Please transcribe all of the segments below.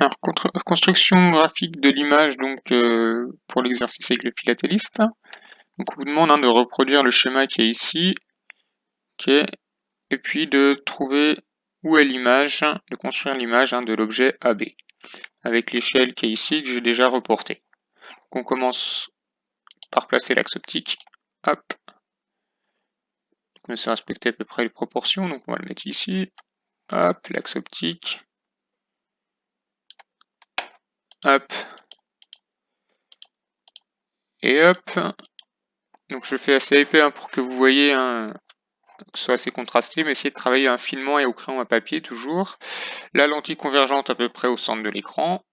Alors, construction graphique de l'image, donc pour l'exercice avec le philatéliste. Donc on vous demande de reproduire le schéma qui est ici, et puis de trouver où est l'image, de construire l'image de l'objet AB, avec l'échelle qui est ici, que j'ai déjà reportée. Donc on commence par placer l'axe optique, hop. Donc on essaie de respecter à peu près les proportions, donc on va le mettre ici, hop, l'axe optique, hop, et hop. Donc je fais assez épais pour que vous voyez, que ce soit assez contrasté, mais essayez de travailler un filament et au crayon à papier toujours. La lentille convergente à peu près au centre de l'écran.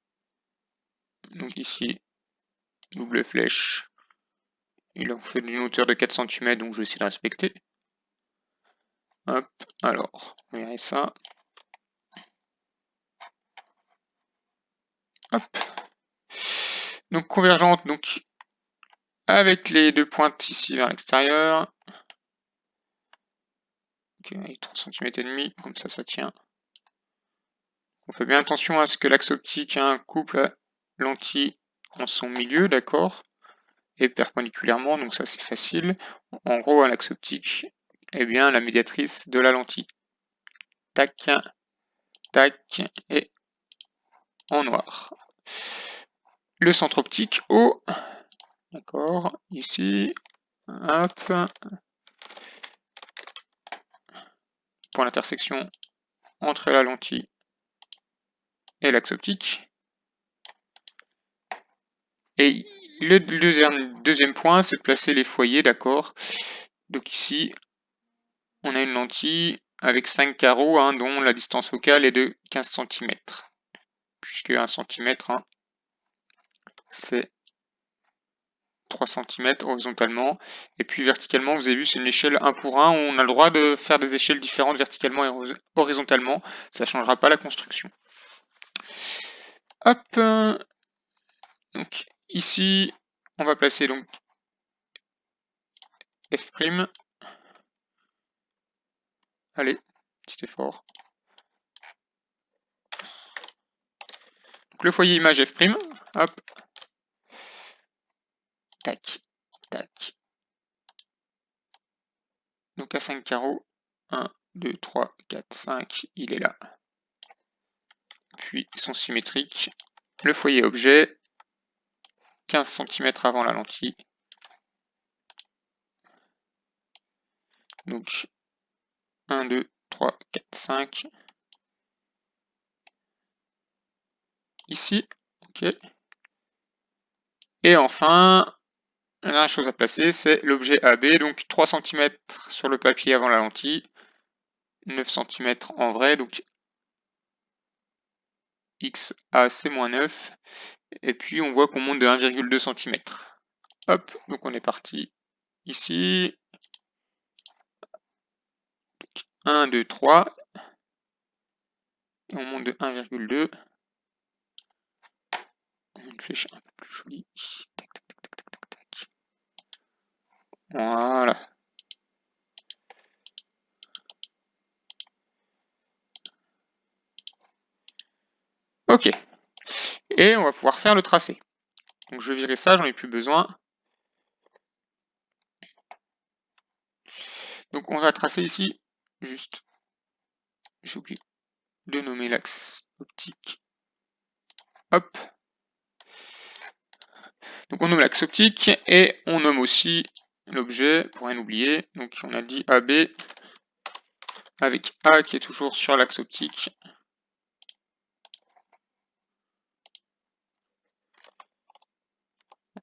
Donc ici, double flèche. Il en fait d'une hauteur de 4 cm, donc je vais essayer de respecter. Hop, alors, vous verrez ça. Hop. Donc convergente, donc avec les deux pointes ici vers l'extérieur. Ok, 3 cm et demi, comme ça tient. On fait bien attention à ce que l'axe optique coupe la lentille en son milieu, d'accord, et perpendiculairement, donc ça c'est facile. En gros, à l'axe optique, eh bien la médiatrice de la lentille. Tac, tac, et en noir. Le centre optique haut, d'accord, ici, hop, pour l'intersection entre la lentille et l'axe optique. Et le deuxième point, c'est de placer les foyers, d'accord. Donc ici, on a une lentille avec 5 carreaux, dont la distance focale est de 15 cm. Puisque 1 cm, c'est 3 cm horizontalement. Et puis verticalement, vous avez vu, c'est une échelle 1 pour 1. On a le droit de faire des échelles différentes verticalement et horizontalement. Ça ne changera pas la construction. Hop. Donc ici, on va placer donc F'. Allez, petit effort. Donc le foyer image F'. Hop. Tac, tac. Donc à 5 carreaux. 1, 2, 3, 4, 5. Il est là. Puis ils sont symétriques. Le foyer objet. 15 cm avant la lentille. Donc 1, 2, 3, 4, 5. Ici. Ok. Et enfin, la dernière chose à placer, c'est l'objet AB. Donc 3 cm sur le papier avant la lentille. 9 cm en vrai. Donc XA c'est moins 9. Et puis on voit qu'on monte de 1,2 cm. Hop, donc on est parti ici. 1, 2, 3. Et on monte de 1,2. Une flèche un peu plus jolie. Tac, tac, tac, tac, tac, tac. Voilà. Ok. Et on va pouvoir faire le tracé. Donc je vais virer ça, j'en ai plus besoin. Donc on va tracer ici, juste, j'ai oublié de nommer l'axe optique. Hop. Donc on nomme l'axe optique et on nomme aussi l'objet, pour rien oublier. Donc on a dit AB avec A qui est toujours sur l'axe optique.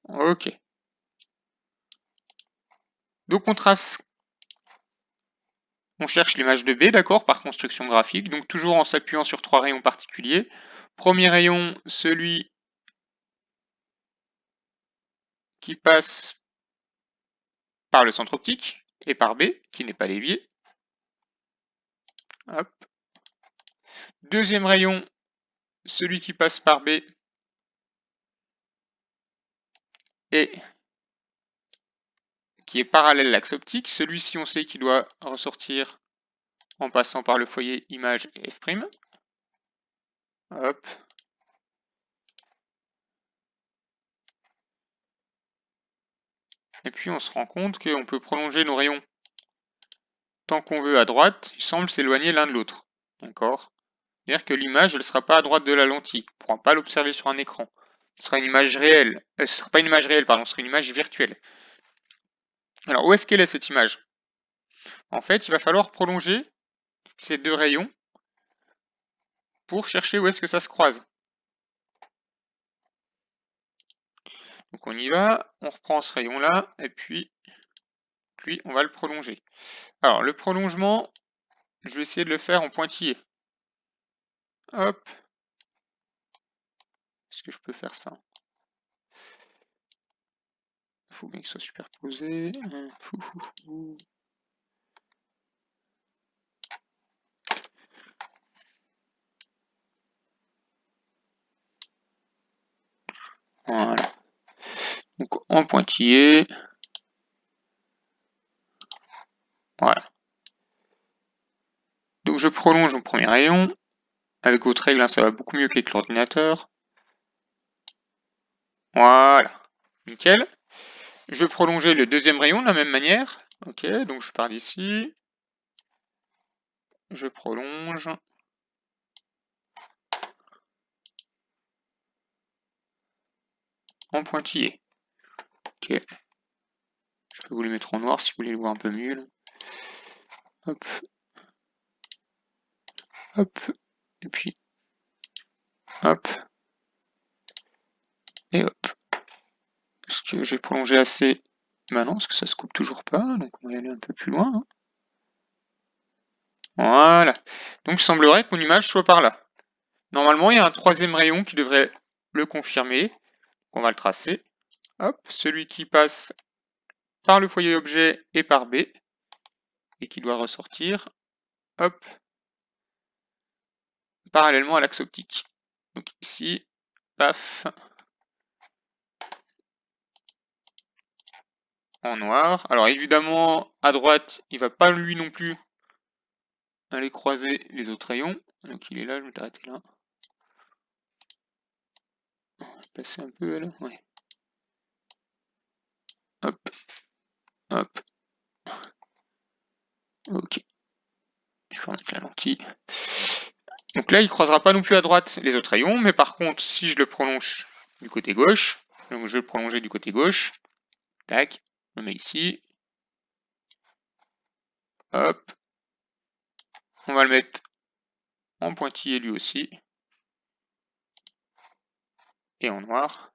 Ok. Donc on trace, on cherche l'image de B, d'accord, par construction graphique. Donc toujours en s'appuyant sur 3 rayons particuliers. Premier rayon, celui qui passe par le centre optique et par B, qui n'est pas dévié. Hop. Deuxième rayon, celui qui passe par B et qui est parallèle à l'axe optique. Celui-ci, on sait qu'il doit ressortir en passant par le foyer image F'. Hop. et puis on se rend compte qu'on peut prolonger nos rayons tant qu'on veut à droite, ils semblent s'éloigner l'un de l'autre. D'accord? C'est-à-dire que l'image, elle ne sera pas à droite de la lentille. On ne pourra pas l'observer sur un écran. Ce sera une image réelle. Ce ne sera pas une image réelle, pardon, ce sera une image virtuelle. Alors, où est-ce qu'elle est cette image? En fait, il va falloir prolonger ces deux rayons pour chercher où est-ce que ça se croise. Donc on y va, on reprend ce rayon-là, et puis lui, on va le prolonger. Alors, le prolongement, je vais essayer de le faire en pointillé. Hop. Est-ce que je peux faire ça? Il faut bien qu'il soit superposé. Voilà. Donc en pointillé. Voilà. Donc je prolonge mon premier rayon. Avec votre règle, hein, ça va beaucoup mieux qu'avec l'ordinateur. Voilà. Nickel. Je vais prolonger le deuxième rayon de la même manière. Ok, donc je pars d'ici. Je prolonge. En pointillé. Ok. Je peux vous les mettre en noir si vous voulez le voir un peu mieux. Là. Hop. Hop. Et puis. Hop. Et hop. Est-ce que j'ai prolongé assez? Bah non, parce que ça se coupe toujours pas. Donc on va y aller un peu plus loin. Hein. Voilà. Donc il semblerait que mon image soit par là. Normalement, il y a un troisième rayon qui devrait le confirmer. On va le tracer. Hop, celui qui passe par le foyer objet et par B, et qui doit ressortir, hop, parallèlement à l'axe optique. Donc ici, paf, en noir. Alors évidemment, à droite, il va pas lui non plus aller croiser les autres rayons. Donc il est là, je vais t'arrêter là. Passer un peu là, ouais. Hop, hop. Ok. Je peux remettre la lentille. Donc là, il ne croisera pas non plus à droite les autres rayons, mais par contre, si je le prolonge du côté gauche, donc je vais le prolonger du côté gauche, tac, je le mets ici, hop, on va le mettre en pointillé lui aussi, et en noir.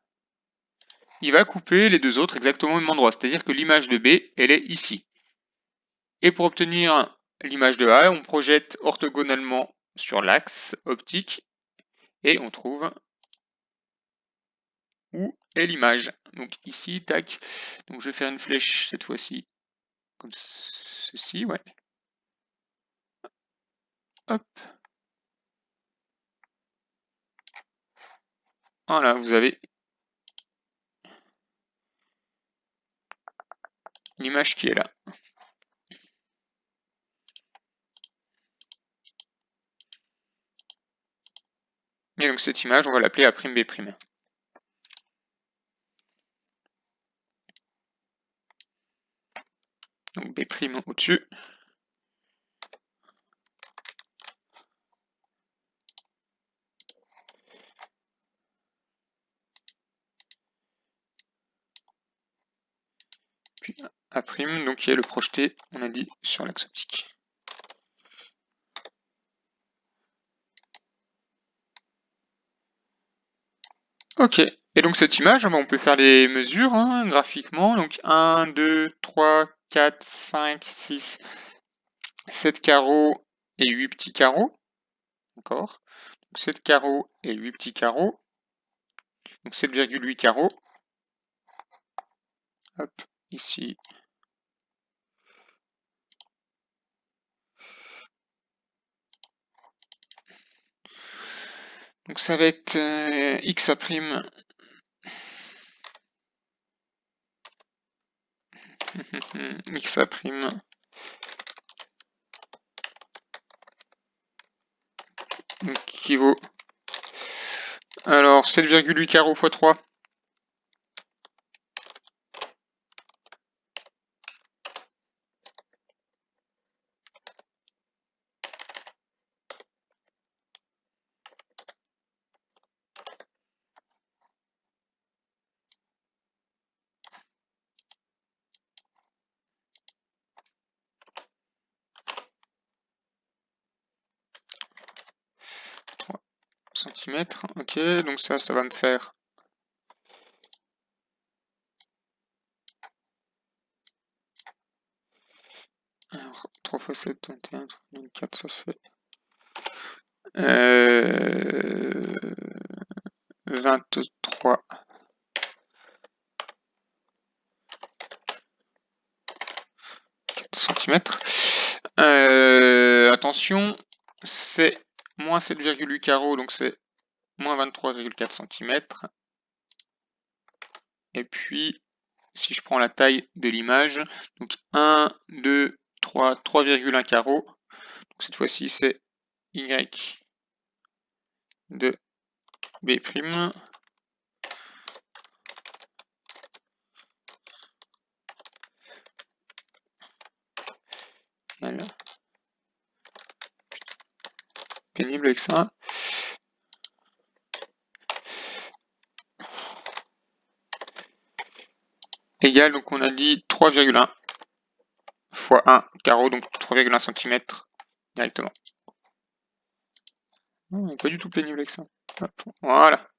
Il va couper les deux autres exactement au même endroit, c'est-à-dire que l'image de B, elle est ici. Et pour obtenir l'image de A, on projette orthogonalement sur l'axe optique, et on trouve où est l'image. Donc ici, tac, donc je vais faire une flèche cette fois-ci, comme ceci, ouais. Hop. Voilà, vous avez l'image qui est là. Et donc cette image, on va l'appeler A'B'. Donc B' au-dessus. Puis A', donc qui est le projeté, on a dit, sur l'axe optique. Ok, et donc cette image, on peut faire les mesures hein, graphiquement. Donc 1, 2, 3, 4, 5, 6, 7 carreaux et 8 petits carreaux. D'accord. 7 carreaux et 8 petits carreaux. Donc 7,8 carreaux. Hop, ici. Donc ça va être X'A'. X'A'. Donc qui vaut. Alors 7,8 carreaux x 3. cm. Ok, donc ça va me faire... Alors, 3 x 7, 21, 4, ça fait... 23 cm. Attention, c'est moins 7,8 carreaux, donc c'est moins 23,4 cm. Et puis, si je prends la taille de l'image, donc 1, 2, 3, 3,1 carreaux. Donc cette fois-ci, c'est Y de B'. Voilà. Pénible avec ça. Égal, donc on a dit 3,1 fois 1 carreau, donc 3,1 cm directement. Non, pas du tout pénible avec ça. Hop, voilà.